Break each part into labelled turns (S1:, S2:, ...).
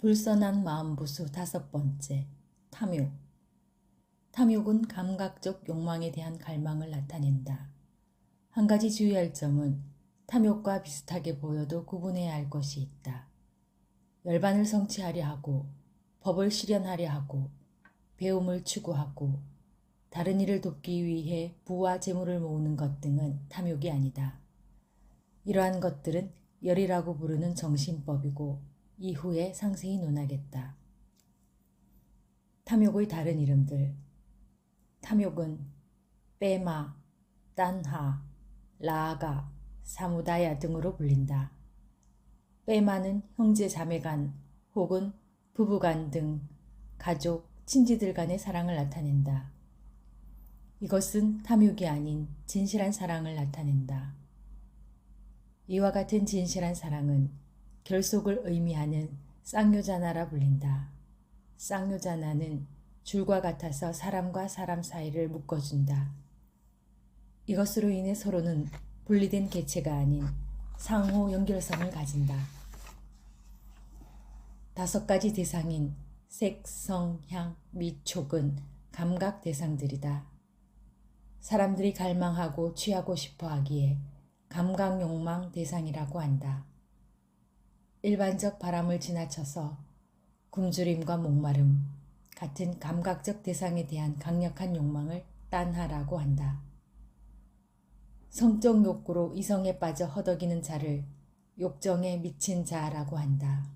S1: 불선한 마음부수 5번째, 탐욕. 탐욕은 감각적 욕망에 대한 갈망을 나타낸다. 한 가지 주의할 점은 탐욕과 비슷하게 보여도 구분해야 할 것이 있다. 열반을 성취하려 하고, 법을 실현하려 하고, 배움을 추구하고, 다른 일을 돕기 위해 부와 재물을 모으는 것 등은 탐욕이 아니다. 이러한 것들은 열이라고 부르는 정신법이고 이후에 상세히 논하겠다. 탐욕의 다른 이름들. 탐욕은 빼마, 딴하, 라아가, 사무다야 등으로 불린다. 빼마는 형제 자매 간 혹은 부부 간 등 가족, 친지들 간의 사랑을 나타낸다. 이것은 탐욕이 아닌 진실한 사랑을 나타낸다. 이와 같은 진실한 사랑은 결속을 의미하는 쌍요자나라 불린다. 쌍요자나는 줄과 같아서 사람과 사람 사이를 묶어준다. 이것으로 인해 서로는 분리된 개체가 아닌 상호 연결성을 가진다. 5가지 대상인 색, 성, 향, 미, 촉은 감각 대상들이다. 사람들이 갈망하고 취하고 싶어 하기에 감각 욕망 대상이라고 한다. 일반적 바람을 지나쳐서 굶주림과 목마름 같은 감각적 대상에 대한 강력한 욕망을 딴하라고 한다. 성적 욕구로 이성에 빠져 허덕이는 자를 욕정에 미친 자라고 한다.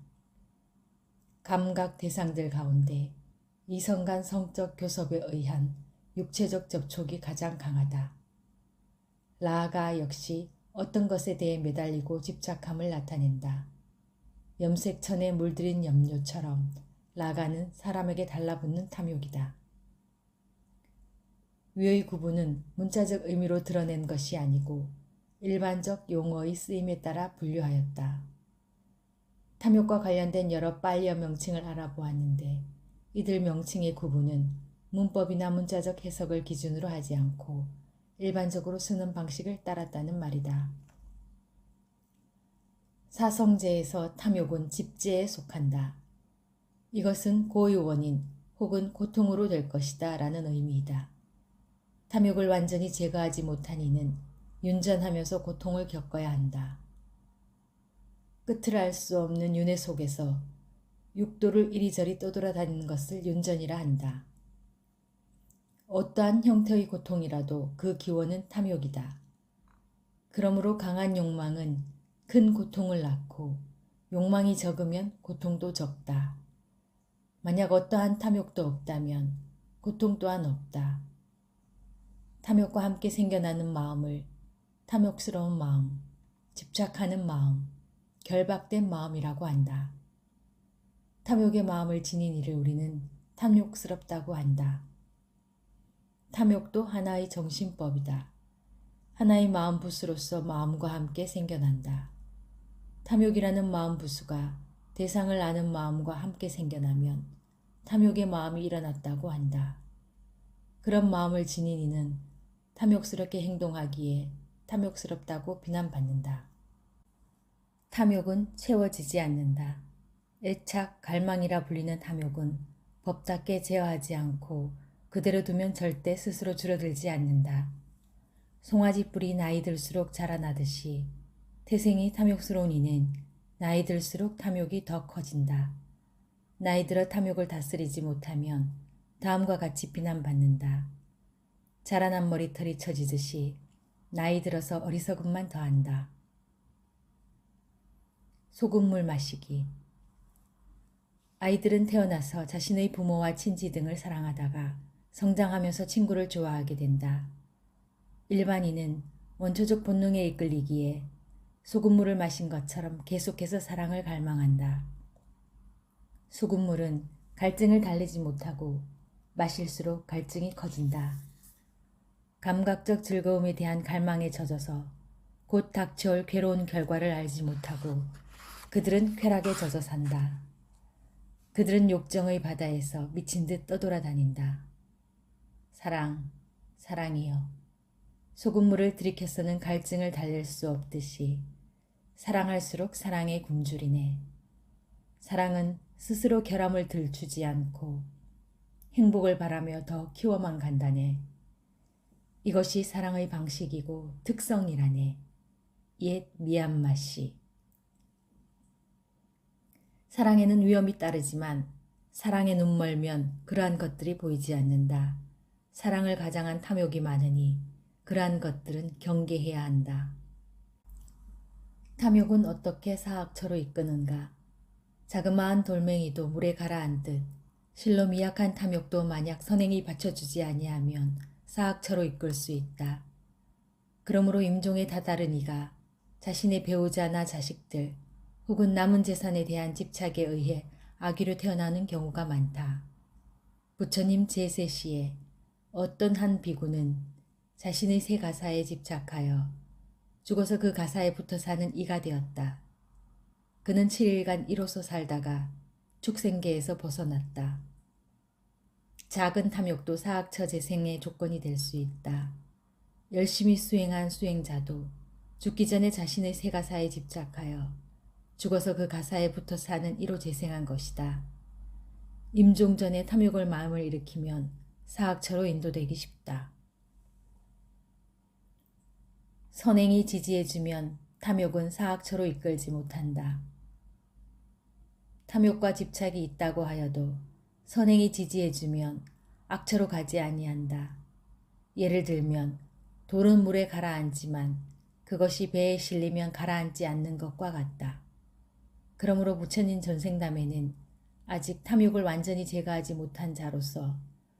S1: 감각 대상들 가운데 이성 간 성적 교섭에 의한 육체적 접촉이 가장 강하다. 라아가 역시 어떤 것에 대해 매달리고 집착함을 나타낸다. 염색천에 물들인 염료처럼 라가는 사람에게 달라붙는 탐욕이다. 위의 구분은 문자적 의미로 드러낸 것이 아니고 일반적 용어의 쓰임에 따라 분류하였다. 탐욕과 관련된 여러 빨려 명칭을 알아보았는데 이들 명칭의 구분은 문법이나 문자적 해석을 기준으로 하지 않고 일반적으로 쓰는 방식을 따랐다는 말이다. 사성제에서 탐욕은 집제에 속한다. 이것은 고의 원인 혹은 고통으로 될 것이다 라는 의미이다. 탐욕을 완전히 제거하지 못한 이는 윤전하면서 고통을 겪어야 한다. 끝을 알 수 없는 윤회 속에서 육도를 이리저리 떠돌아다니는 것을 윤전이라 한다. 어떠한 형태의 고통이라도 그 기원은 탐욕이다. 그러므로 강한 욕망은 큰 고통을 낳고 욕망이 적으면 고통도 적다. 만약 어떠한 탐욕도 없다면 고통 또한 없다. 탐욕과 함께 생겨나는 마음을 탐욕스러운 마음, 집착하는 마음, 결박된 마음이라고 한다. 탐욕의 마음을 지닌 이를 우리는 탐욕스럽다고 한다. 탐욕도 하나의 정신법이다. 하나의 마음부수로서 마음과 함께 생겨난다. 탐욕이라는 마음부수가 대상을 아는 마음과 함께 생겨나면 탐욕의 마음이 일어났다고 한다. 그런 마음을 지닌 이는 탐욕스럽게 행동하기에 탐욕스럽다고 비난받는다. 탐욕은 채워지지 않는다. 애착, 갈망이라 불리는 탐욕은 법답게 제어하지 않고 그대로 두면 절대 스스로 줄어들지 않는다. 송아지 뿔이 나이 들수록 자라나듯이 태생이 탐욕스러운 이는 나이 들수록 탐욕이 더 커진다. 나이 들어 탐욕을 다스리지 못하면 다음과 같이 비난받는다. 자라난 머리털이 처지듯이 나이 들어서 어리석음만 더한다. 소금물 마시기. 아이들은 태어나서 자신의 부모와 친지 등을 사랑하다가 성장하면서 친구를 좋아하게 된다. 일반인은 원초적 본능에 이끌리기에 소금물을 마신 것처럼 계속해서 사랑을 갈망한다. 소금물은 갈증을 달래지 못하고 마실수록 갈증이 커진다. 감각적 즐거움에 대한 갈망에 젖어서 곧 닥쳐올 괴로운 결과를 알지 못하고 그들은 쾌락에 젖어 산다. 그들은 욕정의 바다에서 미친 듯 떠돌아다닌다. 사랑, 사랑이여. 소금물을 들이켜서는 갈증을 달랠 수 없듯이 사랑할수록 사랑에 굶주리네. 사랑은 스스로 결함을 들추지 않고 행복을 바라며 더 키워만 간다네. 이것이 사랑의 방식이고 특성이라네. 옛 미얀마 씨. 사랑에는 위험이 따르지만 사랑에 눈멀면 그러한 것들이 보이지 않는다. 사랑을 가장한 탐욕이 많으니 그러한 것들은 경계해야 한다. 탐욕은 어떻게 사악처로 이끄는가? 자그마한 돌멩이도 물에 가라앉듯 실로 미약한 탐욕도 만약 선행이 받쳐주지 아니하면 사악처로 이끌 수 있다. 그러므로 임종에 다다른 이가 자신의 배우자나 자식들 혹은 남은 재산에 대한 집착에 의해 아기로 태어나는 경우가 많다. 부처님 제세시에 어떤 한 비구는 자신의 새 가사에 집착하여 죽어서 그 가사에 붙어 사는 이가 되었다. 그는 7일간 이로써 살다가 축생계에서 벗어났다. 작은 탐욕도 사악처 재생의 조건이 될 수 있다. 열심히 수행한 수행자도 죽기 전에 자신의 새 가사에 집착하여 죽어서 그 가사에 붙어 사는 이로 재생한 것이다. 임종 전에 탐욕을 마음을 일으키면 사악처로 인도되기 쉽다. 선행이 지지해주면 탐욕은 사악처로 이끌지 못한다. 탐욕과 집착이 있다고 하여도 선행이 지지해주면 악처로 가지 아니한다. 예를 들면 돌은 물에 가라앉지만 그것이 배에 실리면 가라앉지 않는 것과 같다. 그러므로 부처님 전생담에는 아직 탐욕을 완전히 제거하지 못한 자로서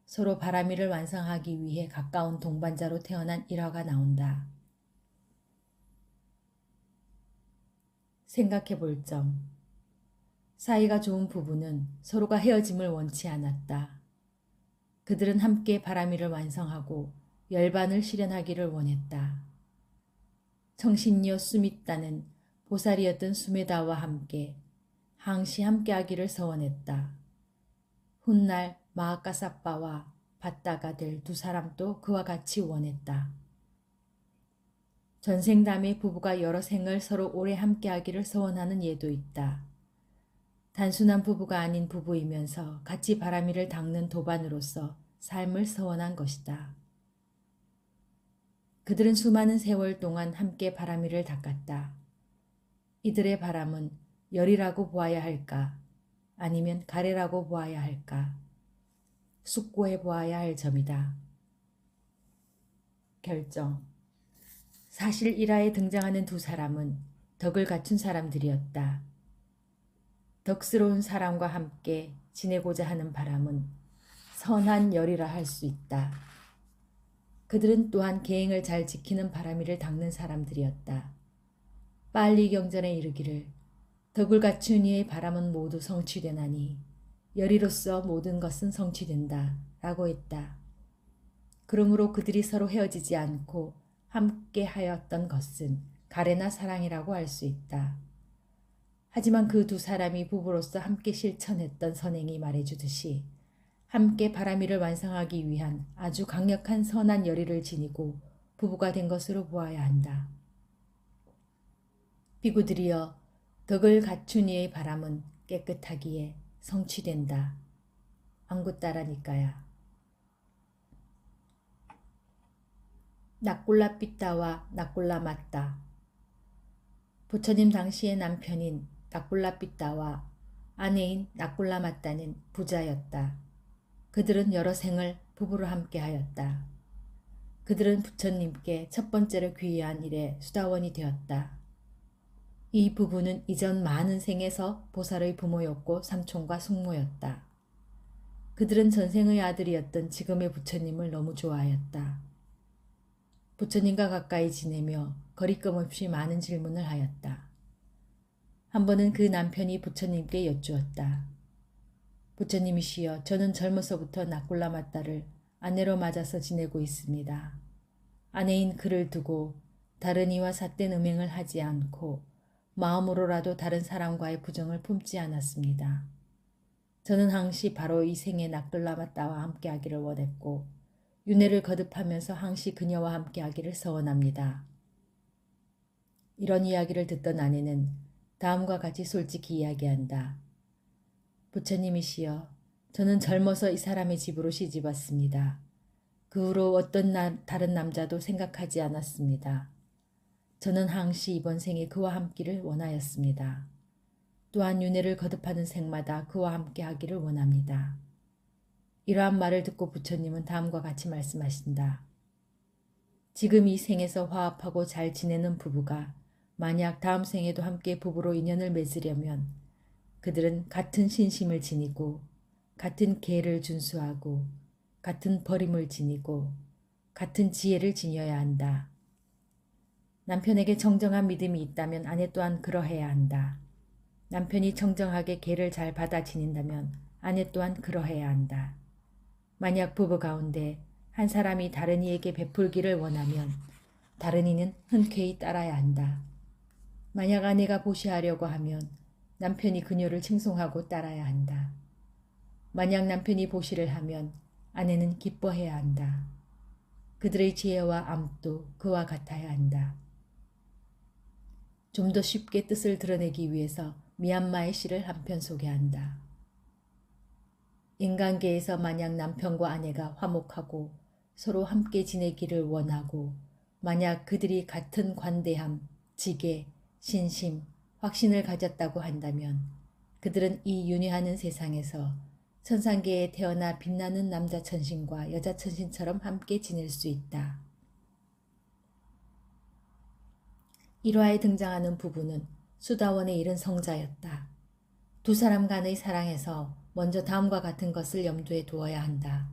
S1: 서로 바라미를 완성하기 위해 가까운 동반자로 태어난 일화가 나온다. 생각해 볼 점. 사이가 좋은 부부는 서로가 헤어짐을 원치 않았다. 그들은 함께 바라미를 완성하고 열반을 실현하기를 원했다. 청신녀 수미따는 보살이었던 수메다와 함께 항시 함께하기를 서원했다. 훗날 마하카사빠와 밧다가 될 두 사람도 그와 같이 원했다. 전생담의 부부가 여러 생을 서로 오래 함께하기를 서원하는 예도 있다. 단순한 부부가 아닌 부부이면서 같이 바라미를 닦는 도반으로서 삶을 서원한 것이다. 그들은 수많은 세월 동안 함께 바라미를 닦았다. 이들의 바람은 열이라고 보아야 할까? 아니면 가래라고 보아야 할까? 숙고해 보아야 할 점이다. 결정. 사실 1화에 등장하는 두 사람은 덕을 갖춘 사람들이었다. 덕스러운 사람과 함께 지내고자 하는 바람은 선한 열이라 할 수 있다. 그들은 또한 계행을 잘 지키는 바라미를 닦는 사람들이었다. 빨리 경전에 이르기를 덕을 갖춘 이의 바람은 모두 성취되나니 열이로서 모든 것은 성취된다 라고 했다. 그러므로 그들이 서로 헤어지지 않고 함께 하였던 것은 가래나 사랑이라고 할 수 있다. 하지만 그 두 사람이 부부로서 함께 실천했던 선행이 말해주듯이 함께 바라미를 완성하기 위한 아주 강력한 선한 열의를 지니고 부부가 된 것으로 보아야 한다. 비구들이여, 덕을 갖춘 이의 바람은 깨끗하기에 성취된다. 앙구따라니까야. 낙골라 삐따와 낙골라 맞다. 부처님 당시의 남편인 낙골라 삐따와 아내인 낙골라 맞다는 부자였다. 그들은 여러 생을 부부로 함께하였다. 그들은 부처님께 첫 번째로 귀의한 일에 수다원이 되었다. 이 부부는 이전 많은 생에서 보살의 부모였고 삼촌과 숙모였다. 그들은 전생의 아들이었던 지금의 부처님을 너무 좋아하였다. 부처님과 가까이 지내며 거리낌 없이 많은 질문을 하였다. 한 번은 그 남편이 부처님께 여쭈었다. 부처님이시여, 저는 젊어서부터 낙골라 맞다를 아내로 맞아서 지내고 있습니다. 아내인 그를 두고 다른 이와 삿된 음행을 하지 않고 마음으로라도 다른 사람과의 부정을 품지 않았습니다. 저는 항시 바로 이 생에 낙골라 맞다와 함께하기를 원했고 윤회를 거듭하면서 항시 그녀와 함께하기를 서원합니다. 이런 이야기를 듣던 아내는 다음과 같이 솔직히 이야기한다. 부처님이시여, 저는 젊어서 이 사람의 집으로 시집 왔습니다. 그 후로 어떤 다른 남자도 생각하지 않았습니다. 저는 항시 이번 생에 그와 함께를 원하였습니다. 또한 윤회를 거듭하는 생마다 그와 함께 하기를 원합니다. 이러한 말을 듣고 부처님은 다음과 같이 말씀하신다. 지금 이 생에서 화합하고 잘 지내는 부부가 만약 다음 생에도 함께 부부로 인연을 맺으려면 그들은 같은 신심을 지니고 같은 계를 준수하고 같은 버림을 지니고 같은 지혜를 지녀야 한다. 남편에게 정정한 믿음이 있다면 아내 또한 그러해야 한다. 남편이 정정하게 계를 잘 받아 지닌다면 아내 또한 그러해야 한다. 만약 부부 가운데 한 사람이 다른 이에게 베풀기를 원하면 다른 이는 흔쾌히 따라야 한다. 만약 아내가 보시하려고 하면 남편이 그녀를 칭송하고 따라야 한다. 만약 남편이 보시를 하면 아내는 기뻐해야 한다. 그들의 지혜와 암도 그와 같아야 한다. 좀 더 쉽게 뜻을 드러내기 위해서 미얀마의 시를 한 편 소개한다. 인간계에서 만약 남편과 아내가 화목하고 서로 함께 지내기를 원하고 만약 그들이 같은 관대함, 지계, 신심, 확신을 가졌다고 한다면 그들은 이 윤회하는 세상에서 천상계에 태어나 빛나는 남자 천신과 여자 천신처럼 함께 지낼 수 있다. 1화에 등장하는 부부는 수다원에 이른 성자였다. 두 사람 간의 사랑에서 먼저 다음과 같은 것을 염두에 두어야 한다.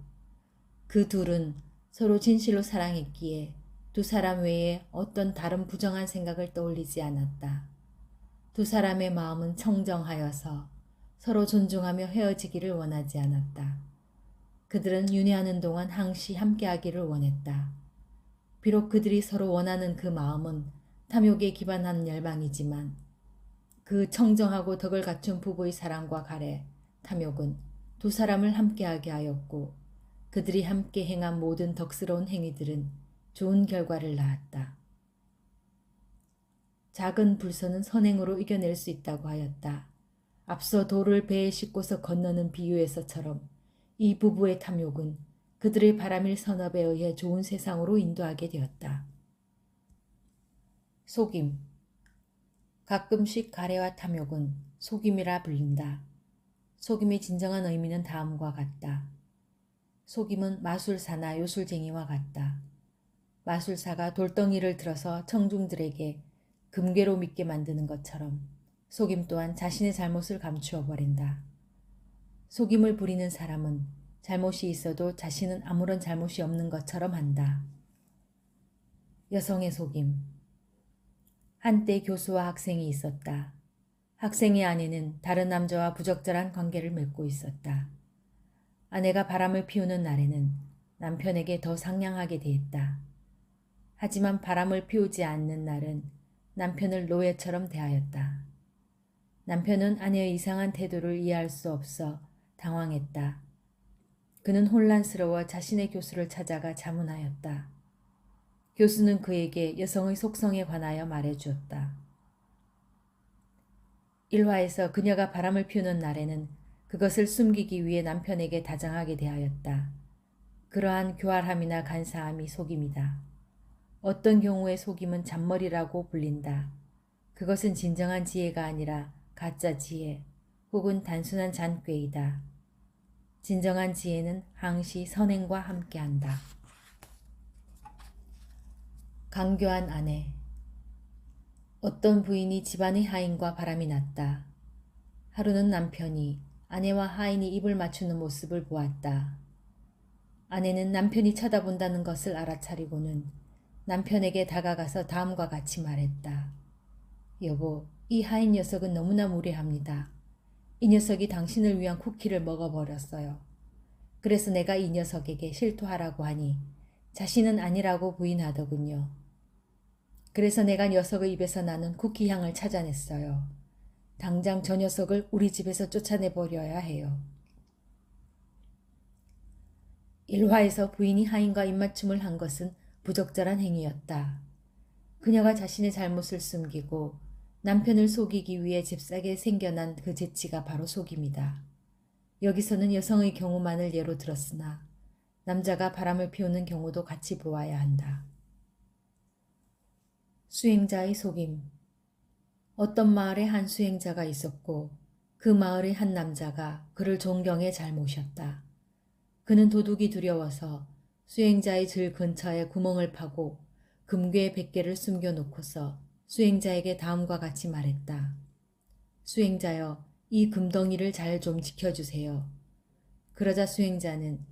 S1: 그 둘은 서로 진실로 사랑했기에 두 사람 외에 어떤 다른 부정한 생각을 떠올리지 않았다. 두 사람의 마음은 청정하여서 서로 존중하며 헤어지기를 원하지 않았다. 그들은 윤회하는 동안 항시 함께하기를 원했다. 비록 그들이 서로 원하는 그 마음은 탐욕에 기반한 열망이지만 그 청정하고 덕을 갖춘 부부의 사랑과 가래 탐욕은 두 사람을 함께하게 하였고 그들이 함께 행한 모든 덕스러운 행위들은 좋은 결과를 낳았다. 작은 불선은 선행으로 이겨낼 수 있다고 하였다. 앞서 돌을 배에 싣고서 건너는 비유에서처럼 이 부부의 탐욕은 그들의 바람일 선업에 의해 좋은 세상으로 인도하게 되었다. 속임. 가끔씩 가래와 탐욕은 속임이라 불린다. 속임의 진정한 의미는 다음과 같다. 속임은 마술사나 요술쟁이와 같다. 마술사가 돌덩이를 들어서 청중들에게 금괴로 믿게 만드는 것처럼 속임 또한 자신의 잘못을 감추어 버린다. 속임을 부리는 사람은 잘못이 있어도 자신은 아무런 잘못이 없는 것처럼 한다. 여성의 속임. 한때 교수와 학생이 있었다. 학생의 아내는 다른 남자와 부적절한 관계를 맺고 있었다. 아내가 바람을 피우는 날에는 남편에게 더 상냥하게 대했다. 하지만 바람을 피우지 않는 날은 남편을 노예처럼 대하였다. 남편은 아내의 이상한 태도를 이해할 수 없어 당황했다. 그는 혼란스러워 자신의 교수를 찾아가 자문하였다. 교수는 그에게 여성의 속성에 관하여 말해주었다. 1화에서 그녀가 바람을 피우는 날에는 그것을 숨기기 위해 남편에게 다정하게 대하였다. 그러한 교활함이나 간사함이 속임이다. 어떤 경우에 속임은 잔머리라고 불린다. 그것은 진정한 지혜가 아니라 가짜 지혜 혹은 단순한 잔꾀이다. 진정한 지혜는 항시 선행과 함께한다. 강교한 아내. 어떤 부인이 집안의 하인과 바람이 났다. 하루는 남편이 아내와 하인이 입을 맞추는 모습을 보았다. 아내는 남편이 쳐다본다는 것을 알아차리고는 남편에게 다가가서 다음과 같이 말했다. 여보, 이 하인 녀석은 너무나 무례합니다. 이 녀석이 당신을 위한 쿠키를 먹어버렸어요. 그래서 내가 이 녀석에게 실토하라고 하니 자신은 아니라고 부인하더군요. 그래서 내가 녀석의 입에서 나는 쿠키 향을 찾아냈어요. 당장 저 녀석을 우리 집에서 쫓아내버려야 해요. 1화에서 부인이 하인과 입맞춤을 한 것은 부적절한 행위였다. 그녀가 자신의 잘못을 숨기고 남편을 속이기 위해 잽싸게 생겨난 그 재치가 바로 속임이다. 여기서는 여성의 경우만을 예로 들었으나 남자가 바람을 피우는 경우도 같이 보아야 한다. 수행자의 속임. 어떤 마을에 한 수행자가 있었고 그 마을의 한 남자가 그를 존경해 잘 모셨다. 그는 도둑이 두려워서 수행자의 질 근처에 구멍을 파고 금괴 100개를 숨겨놓고서 수행자에게 다음과 같이 말했다. 수행자여, 이 금덩이를 잘 좀 지켜주세요. 그러자 수행자는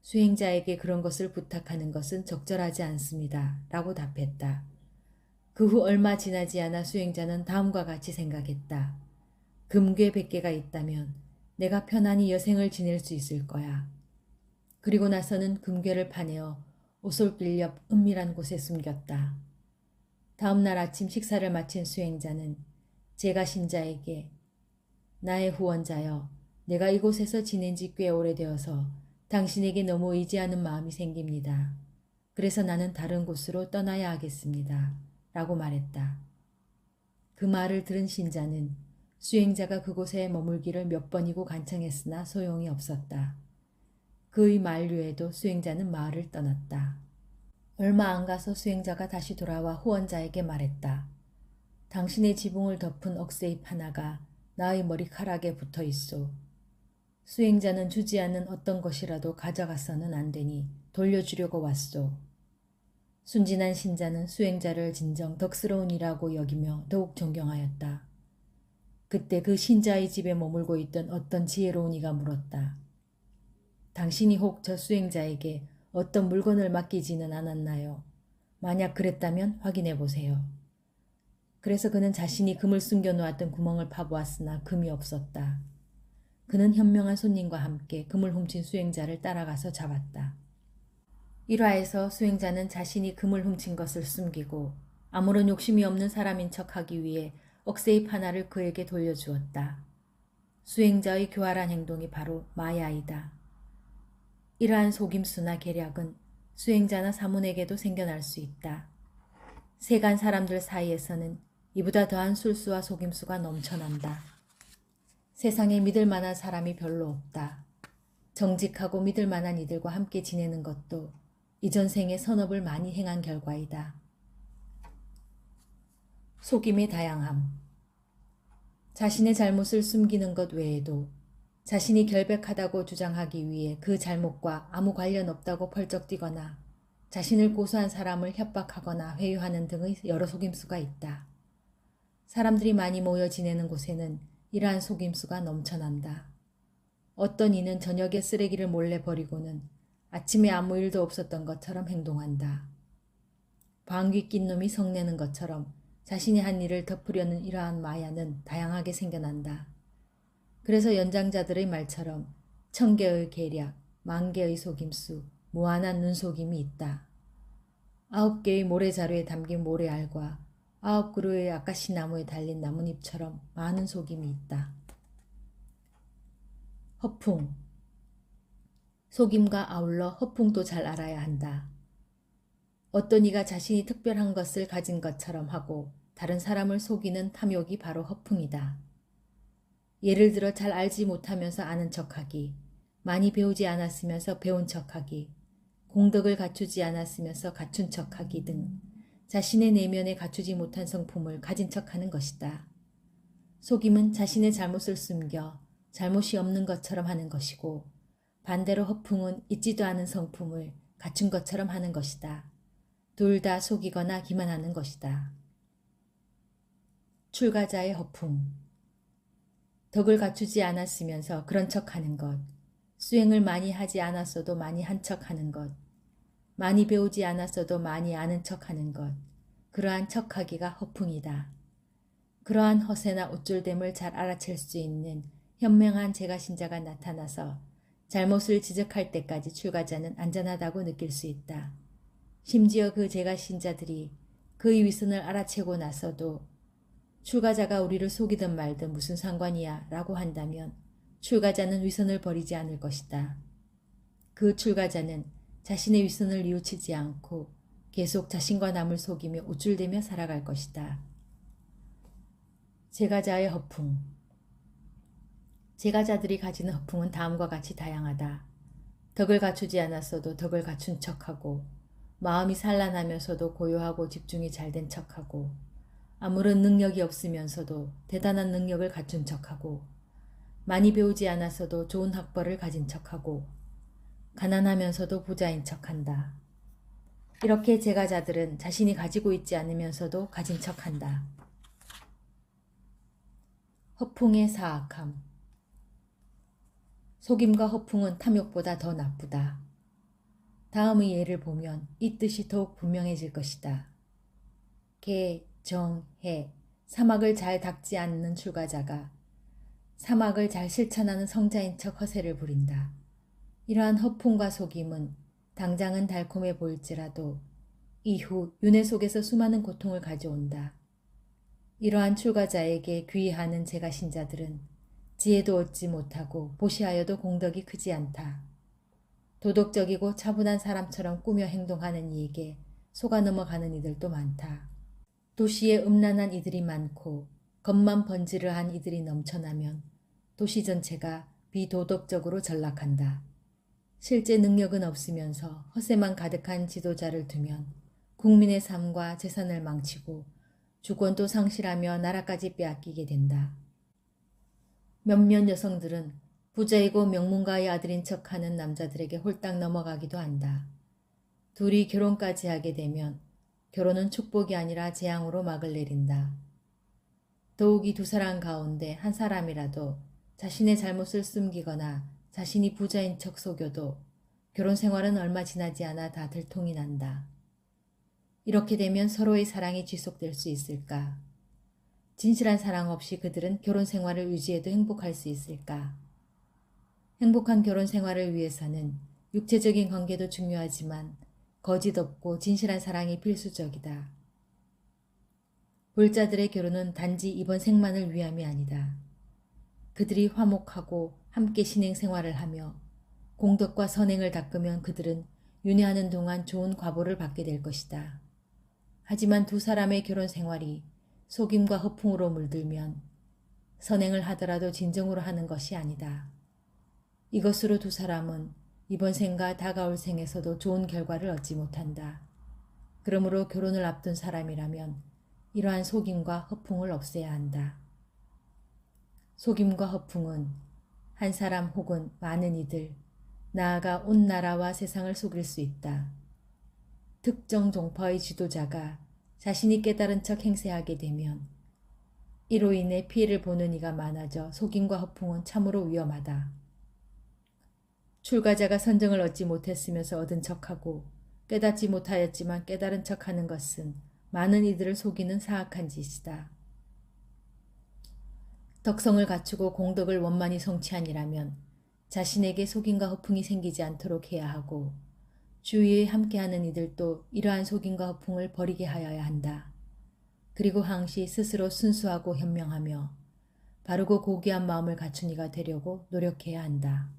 S1: 수행자에게 그런 것을 부탁하는 것은 적절하지 않습니다. 라고 답했다. 그 후 얼마 지나지 않아 수행자는 다음과 같이 생각했다. 금괴 100개가 있다면 내가 편안히 여생을 지낼 수 있을 거야. 그리고 나서는 금괴를 파내어 오솔길 옆 은밀한 곳에 숨겼다. 다음 날 아침 식사를 마친 수행자는 제가 신자에게 나의 후원자여, 내가 이곳에서 지낸 지 꽤 오래되어서 당신에게 너무 의지하는 마음이 생깁니다. 그래서 나는 다른 곳으로 떠나야 하겠습니다. 라고 말했다. 그 말을 들은 신자는 수행자가 그곳에 머물기를 몇 번이고 간청했으나 소용이 없었다. 그의 만류에도 수행자는 마을을 떠났다. 얼마 안 가서 수행자가 다시 돌아와 후원자에게 말했다. 당신의 지붕을 덮은 억새잎 하나가 나의 머리카락에 붙어 있소. 수행자는 주지 않은 어떤 것이라도 가져가서는 안 되니 돌려주려고 왔소. 순진한 신자는 수행자를 진정 덕스러운 이라고 여기며 더욱 존경하였다. 그때 그 신자의 집에 머물고 있던 어떤 지혜로운 이가 물었다. 당신이 혹 저 수행자에게 어떤 물건을 맡기지는 않았나요? 만약 그랬다면 확인해 보세요. 그래서 그는 자신이 금을 숨겨놓았던 구멍을 파보았으나 금이 없었다. 그는 현명한 손님과 함께 금을 훔친 수행자를 따라가서 잡았다. 1화에서 수행자는 자신이 금을 훔친 것을 숨기고 아무런 욕심이 없는 사람인 척하기 위해 억새잎 하나를 그에게 돌려주었다. 수행자의 교활한 행동이 바로 마야이다. 이러한 속임수나 계략은 수행자나 사문에게도 생겨날 수 있다. 세간 사람들 사이에서는 이보다 더한 술수와 속임수가 넘쳐난다. 세상에 믿을 만한 사람이 별로 없다. 정직하고 믿을 만한 이들과 함께 지내는 것도 이전 생에 선업을 많이 행한 결과이다. 속임의 다양함. 자신의 잘못을 숨기는 것 외에도 자신이 결백하다고 주장하기 위해 그 잘못과 아무 관련 없다고 펄쩍 뛰거나 자신을 고소한 사람을 협박하거나 회유하는 등의 여러 속임수가 있다. 사람들이 많이 모여 지내는 곳에는 이러한 속임수가 넘쳐난다. 어떤 이는 저녁에 쓰레기를 몰래 버리고는 아침에 아무 일도 없었던 것처럼 행동한다. 방귀 낀 놈이 성내는 것처럼 자신이 한 일을 덮으려는 이러한 마야는 다양하게 생겨난다. 그래서 연장자들의 말처럼 1000개의 계략, 10,000개의 속임수, 무한한 눈속임이 있다. 9개의 모래자루에 담긴 모래알과 9그루의 아카시 나무에 달린 나뭇잎처럼 많은 속임이 있다. 허풍. 속임과 아울러 허풍도 잘 알아야 한다. 어떤 이가 자신이 특별한 것을 가진 것처럼 하고 다른 사람을 속이는 탐욕이 바로 허풍이다. 예를 들어 잘 알지 못하면서 아는 척하기, 많이 배우지 않았으면서 배운 척하기, 공덕을 갖추지 않았으면서 갖춘 척하기 등 자신의 내면에 갖추지 못한 성품을 가진 척하는 것이다. 속임은 자신의 잘못을 숨겨 잘못이 없는 것처럼 하는 것이고 반대로 허풍은 있지도 않은 성품을 갖춘 것처럼 하는 것이다. 둘 다 속이거나 기만하는 것이다. 출가자의 허풍. 덕을 갖추지 않았으면서 그런 척하는 것, 수행을 많이 하지 않았어도 많이 한 척하는 것, 많이 배우지 않았어도 많이 아는 척하는 것, 그러한 척하기가 허풍이다. 그러한 허세나 우쭐댐을 잘 알아챌 수 있는 현명한 제가신자가 나타나서 잘못을 지적할 때까지 출가자는 안전하다고 느낄 수 있다. 심지어 그 제가신자들이 그의 위선을 알아채고 나서도 출가자가 우리를 속이든 말든 무슨 상관이야 라고 한다면 출가자는 위선을 버리지 않을 것이다. 그 출가자는 자신의 위선을 뉘우치지 않고 계속 자신과 남을 속이며 우쭐대며 살아갈 것이다. 제가자의 허풍. 제가자들이 가지는 허풍은 다음과 같이 다양하다. 덕을 갖추지 않았어도 덕을 갖춘 척하고, 마음이 산란하면서도 고요하고 집중이 잘된 척하고, 아무런 능력이 없으면서도 대단한 능력을 갖춘 척하고, 많이 배우지 않았어도 좋은 학벌을 가진 척하고, 가난하면서도 부자인 척한다. 이렇게 제가자들은 자신이 가지고 있지 않으면서도 가진 척한다. 허풍의 사악함. 속임과 허풍은 탐욕보다 더 나쁘다. 다음의 예를 보면 이 뜻이 더욱 분명해질 것이다. 개, 정, 해, 사막을 잘 닦지 않는 출가자가 사막을 잘 실천하는 성자인 척 허세를 부린다. 이러한 허풍과 속임은 당장은 달콤해 보일지라도 이후 윤회 속에서 수많은 고통을 가져온다. 이러한 출가자에게 귀의하는 제가 신자들은 지혜도 얻지 못하고 보시하여도 공덕이 크지 않다. 도덕적이고 차분한 사람처럼 꾸며 행동하는 이에게 속아 넘어가는 이들도 많다. 도시에 음란한 이들이 많고 겉만 번지르한 이들이 넘쳐나면 도시 전체가 비도덕적으로 전락한다. 실제 능력은 없으면서 허세만 가득한 지도자를 두면 국민의 삶과 재산을 망치고 주권도 상실하며 나라까지 빼앗기게 된다. 몇몇 여성들은 부자이고 명문가의 아들인 척하는 남자들에게 홀딱 넘어가기도 한다. 둘이 결혼까지 하게 되면 결혼은 축복이 아니라 재앙으로 막을 내린다. 더욱이 두 사람 가운데 한 사람이라도 자신의 잘못을 숨기거나 자신이 부자인 척 속여도 결혼 생활은 얼마 지나지 않아 다 들통이 난다. 이렇게 되면 서로의 사랑이 지속될 수 있을까? 진실한 사랑 없이 그들은 결혼 생활을 유지해도 행복할 수 있을까? 행복한 결혼 생활을 위해서는 육체적인 관계도 중요하지만 거짓 없고 진실한 사랑이 필수적이다. 볼자들의 결혼은 단지 이번 생만을 위함이 아니다. 그들이 화목하고 함께 신행 생활을 하며 공덕과 선행을 닦으면 그들은 윤회하는 동안 좋은 과보를 받게 될 것이다. 하지만 두 사람의 결혼 생활이 속임과 허풍으로 물들면 선행을 하더라도 진정으로 하는 것이 아니다. 이것으로 두 사람은 이번 생과 다가올 생에서도 좋은 결과를 얻지 못한다. 그러므로 결혼을 앞둔 사람이라면 이러한 속임과 허풍을 없애야 한다. 속임과 허풍은 한 사람 혹은 많은 이들, 나아가 온 나라와 세상을 속일 수 있다. 특정 종파의 지도자가 자신이 깨달은 척 행세하게 되면 이로 인해 피해를 보는 이가 많아져 속임과 허풍은 참으로 위험하다. 출가자가 선정을 얻지 못했으면서 얻은 척하고 깨닫지 못하였지만 깨달은 척하는 것은 많은 이들을 속이는 사악한 짓이다. 덕성을 갖추고 공덕을 원만히 성취하니라면 자신에게 속임과 허풍이 생기지 않도록 해야 하고 주위에 함께하는 이들도 이러한 속임과 허풍을 버리게 하여야 한다. 그리고 항시 스스로 순수하고 현명하며 바르고 고귀한 마음을 갖춘 이가 되려고 노력해야 한다.